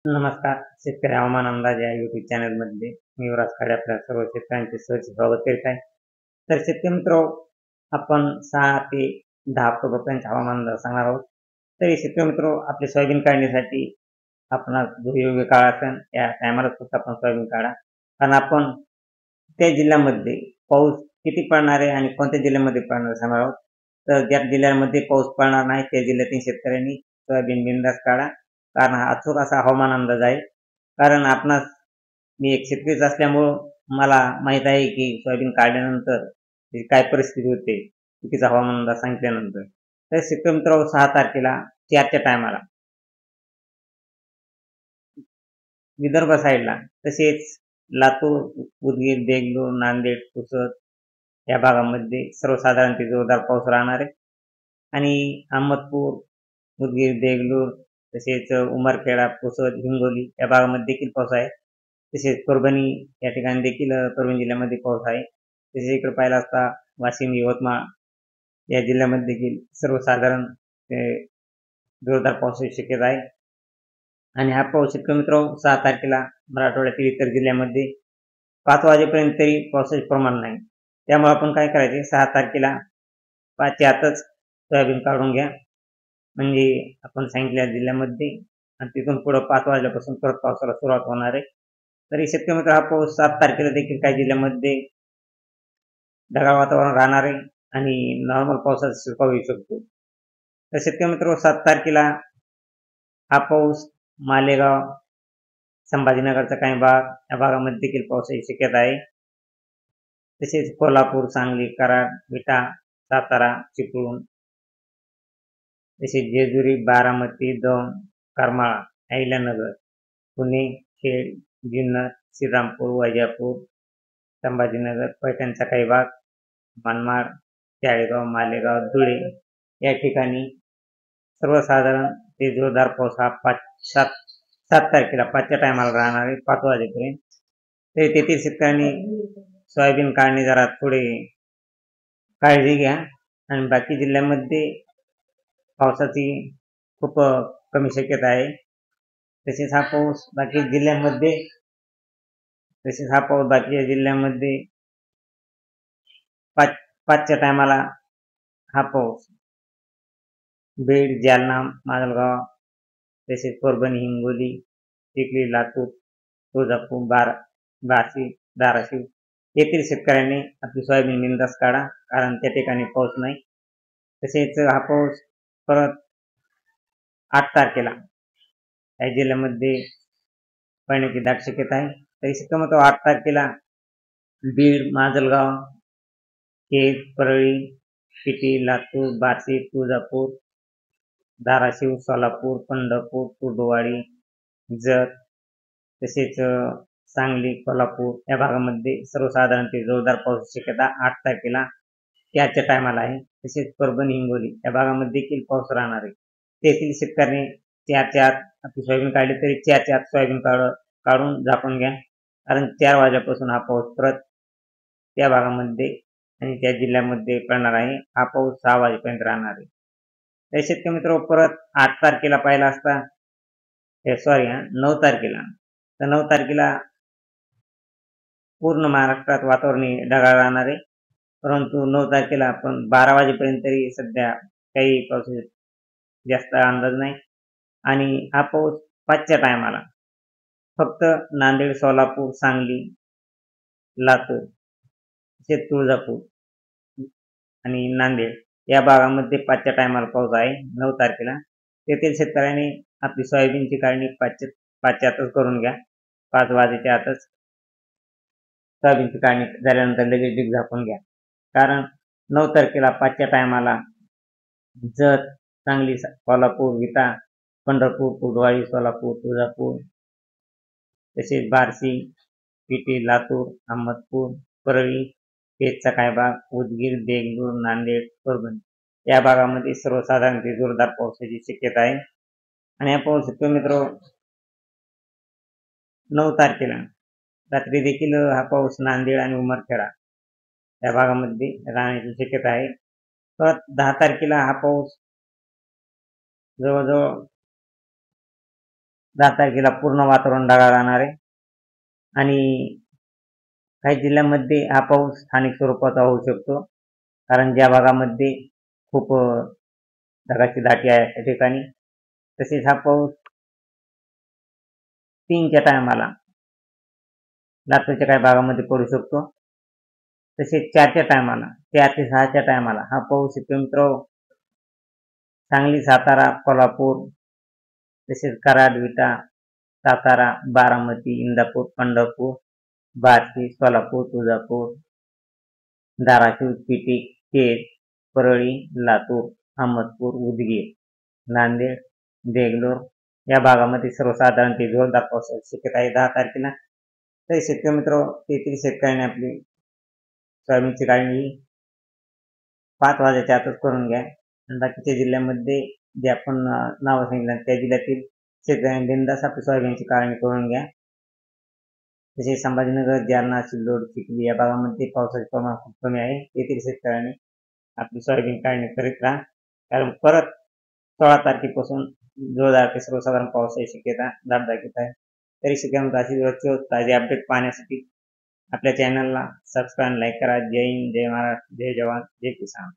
नमस्कार. शेतकरी हवामान अंदाज या युट्यूब चॅनलमध्ये मी युवराज खाडे आपल्या सर्व शेतकऱ्यांचे सहर्ष स्वागत करीत आहे. तर शेतकरी मित्र, आपण 6 ते 10 ऑक्टोबरपर्यंत हवामान अंदाज सांगणार आहोत. तरी शेतकरी मित्र, आपली सोयाबीन काढणीसाठी आपणास जो योग्य काळ असेल या टायमालाच फक्त आपण सोयाबीन काढा. कारण आपण त्या जिल्ह्यामध्ये पाऊस किती पडणार आहे आणि कोणत्या जिल्ह्यामध्ये पडणार आहे सांगणार आहोत. तर ज्या जिल्ह्यामध्ये पाऊस पडणार नाही त्या जिल्ह्यातील शेतकऱ्यांनी सोयाबीन बिनधास्त काढा. कारण हा अचूक असा हवामान अंदाज आहे. कारण आपणास मी एक शेतकरीच असल्यामुळं मला माहीत आहे की सोयाबीन काढल्यानंतर काय परिस्थिती होते चुकीचा हवामान अंदाज सांगितल्यानंतर. तर शेतकरी मित्रांनो, 6 तारखेला 4च्या टायमाला विदर्भ साईडला, तसेच लातूर, उदगीर, देगलूर, नांदेड, पुसद या भागामध्ये सर्वसाधारण ते जोरदार पाऊस राहणार आहे. आणि अहमदपूर, उदगीर, देगलूर, तसेच उमरखेडा, पुसद, हिंगोली या भागामध्ये देखील पाऊस आहे. तसेच परभणी या ठिकाणी देखील परभणी जिल्ह्यामध्ये पाऊस आहे. तसेच इकडे पाहिला असता वाशिम, यवतमाळ या जिल्ह्यामध्ये देखील सर्वसाधारण जोरदार पावसाची शक्यता आहे. आणि हा पाऊस शेतकरी मित्रांनो 6 तारखेला मराठवाड्यातील इतर जिल्ह्यामध्ये 5 वाजेपर्यंत तरी पावसाचे प्रमाण नाही. त्यामुळे आपण काय करायचे, 6 तारखेला 5च्या आतच सोयाबीन काढून घ्या. म्हणजे आपण सांगितलेल्या जिल्ह्यामध्ये आणि तिथून पुढे 5 वाजल्यापासून परत पावसाला सुरुवात होणार आहे. तरी शेतकरी मित्र, हा पाऊस 7 तारखेला देखील काही जिल्ह्यामध्ये ढगाळ वातावरण राहणार आहे आणि नॉर्मल पावसाचा शिरकाव येऊ शकतो. तर शेतकरी मित्र, 7 तारखेला हा पाऊस मालेगाव, संभाजीनगरचा काही भाग या भागामध्ये देखील पावसाची शक्यता आहे. तसेच कोल्हापूर, सांगली, कराड, विटा, सातारा, चिपळूण, तसेच जेजुरी, बारामती, दौंड, करमाळा, अहिल्यानगर, पुणे, खेड, जुन्नर, श्रीरामपूर, वैजापूर, संभाजीनगर, पैठणचा काही भाग, मनमाड, चाळीसगाव, मालेगाव, धुळे या ठिकाणी सर्वसाधारण ते जोरदार पाऊस हा 7 तारखेला 5च्या टायमाला राहणार आहे, 5 वाजेपर्यंत. तरी तेथील शेतकऱ्यांनी सोयाबीन काढणी जरा थोडी काळजी घ्या. आणि बाकी जिल्ह्यामध्ये पावसाची खूप कमी शक्यता आहे. तसेच हा पाऊस बाकी जिल्ह्यांमध्ये बाकीच्या जिल्ह्यांमध्ये 5च्या टायमाला हा पाऊस बीड, जालना, माजलगाव, तसेच परभणी, हिंगोली, चिखली, लातूर, तुळजापूर, धाराशिव येथील शेतकऱ्यांनी आपली सोयाबीन बिनधास्त काढा. कारण त्या ठिकाणी पाऊस नाही. तसेच हा पाऊस परत 8 तारखेला काही जिल्ह्यामध्ये पडण्याची दाट शक्यता आहे. तरी शक्यतो 8 तारखेला बीड, माजलगाव, खेड, परळी, पिटी, लातूर, बार्शी, तुळजापूर, धाराशिव, सोलापूर, पंढरपूर, कुर्डुवाडी, जत, तसेच सांगली, कोल्हापूर या भागामध्ये सर्वसाधारण ते जोरदार पावसाची शक्यता 8 तारखेला 4च्या टायमाला आहे. तसेच परभणी, हिंगोली या भागामध्ये देखील पाऊस राहणार आहे. तेथील शेतकऱ्यांनी 4च्या आत आपली सोयाबीन काढली तरी 4च्या आत सोयाबीन काढून झाकून घ्या. कारण 4 वाजल्यापासून हा पाऊस परत त्या भागामध्ये आणि त्या जिल्ह्यामध्ये पडणार आहे. हा पाऊस 6 वाजेपर्यंत राहणार आहे. तर शेतकरी मित्र, परत 8 तारखेला पाहिला असता 9 तारखेला, तर 9 तारखेला पूर्ण महाराष्ट्रात वातावरण ढगाळ राहणार आहे. परंतु 9 तारखेला आपण 12 वाजेपर्यंत तरी सध्या काही पावसाचा जास्त अंदाज नाही. आणि हा पाऊस 5च्या टायमाला फक्त नांदेड, सोलापूर, सांगली, लातूर, तसेच तुळजापूर आणि नांदेड या भागामध्ये 5च्या टायमाला पाऊस आहे 9 तारखेला. तेथील शेतकऱ्यांनी आपली सोयाबीनची काढणी 5च्या आतच करून घ्या. 5 वाजेच्या आतच सोयाबीनची काढणी झाल्यानंतर लगेच बीग झाकून घ्या. कारण 9 तारखेला 5च्या टायमाला जत, सांगली, कोल्हापूर, विटा, पंढरपूर, कुर्डुवाडी, सोलापूर, तुळजापूर, तसेच बार्शी, पिटी, लातूर, अहमदपूर, परळी, पेठचा काही भाग, उदगीर, देगलूर, नांदेड, परभणी या भागामध्ये सर्वसाधारण ते जोरदार पावसाची शक्यता आहे. आणि हा पाऊस शेतकरी मित्र 9 तारखेला रात्री देखील हा पाऊस नांदेड आणि उमरखेडा या भागामध्ये राहण्याची शक्यता आहे. परत 10 तारखेला हा पाऊस जवळजवळ 10 तारखेला पूर्ण वातावरण ढगाळ राहणार आहे आणि काही जिल्ह्यांमध्ये हा पाऊस स्थानिक स्वरूपाचा होऊ शकतो, कारण ज्या भागामध्ये खूप ढगाची दाटी आहे त्या ठिकाणी. तसेच हा पाऊस 3च्या टायमाला लातूरच्या काही भागामध्ये पडू शकतो. तसेच 4च्या टायमाला, 4 ते 6च्या टायमाला हा पाऊस मित्र सांगली, सातारा, कोल्हापूर, तसेच कराड, विटा, सातारा, बारामती, इंदापूर, पंढरपूर, बार्शी, सोलापूर, तुळजापूर, धाराशिव, चिपी, केज, परळी, लातूर, अहमदपूर, उदगीर, नांदेड, देगलूर या भागामध्ये सर्वसाधारणतः जोरदार पावसाची शक्यता आहे 10 तारखेला. तर शेतकरी मित्र, तेथील शेतकऱ्यांनी आपली सोयाबीनची काढणी 5 वाजेच्या आतच करून घ्या. आणि बाकीच्या जिल्ह्यामध्ये जे आपण नावं सांगितलं त्या जिल्ह्यातील शेतकऱ्यांनी बिनधास्त आपली सोयाबीनची काढणी करून घ्या. तसेच संभाजीनगर, जालना, सिल्लोड, चिखली या भागामध्ये पावसाचे प्रमाण खूप कमी आहे. येथील शेतकऱ्यांनी आपली सोयाबीन काढणी करीत राहा, कारण परत 16 तारखेपासून जोरदार ते सर्वसाधारण पावसाची शक्यता दाट आहे. तरी शेतकऱ्यांना अशी रोजची ताजी अपडेट पाहण्यासाठी आपल्या चॅनलला सबस्क्राईब, लाईक करा. जय हिंद, जय महाराष्ट्र, जय जवान, जय किसान.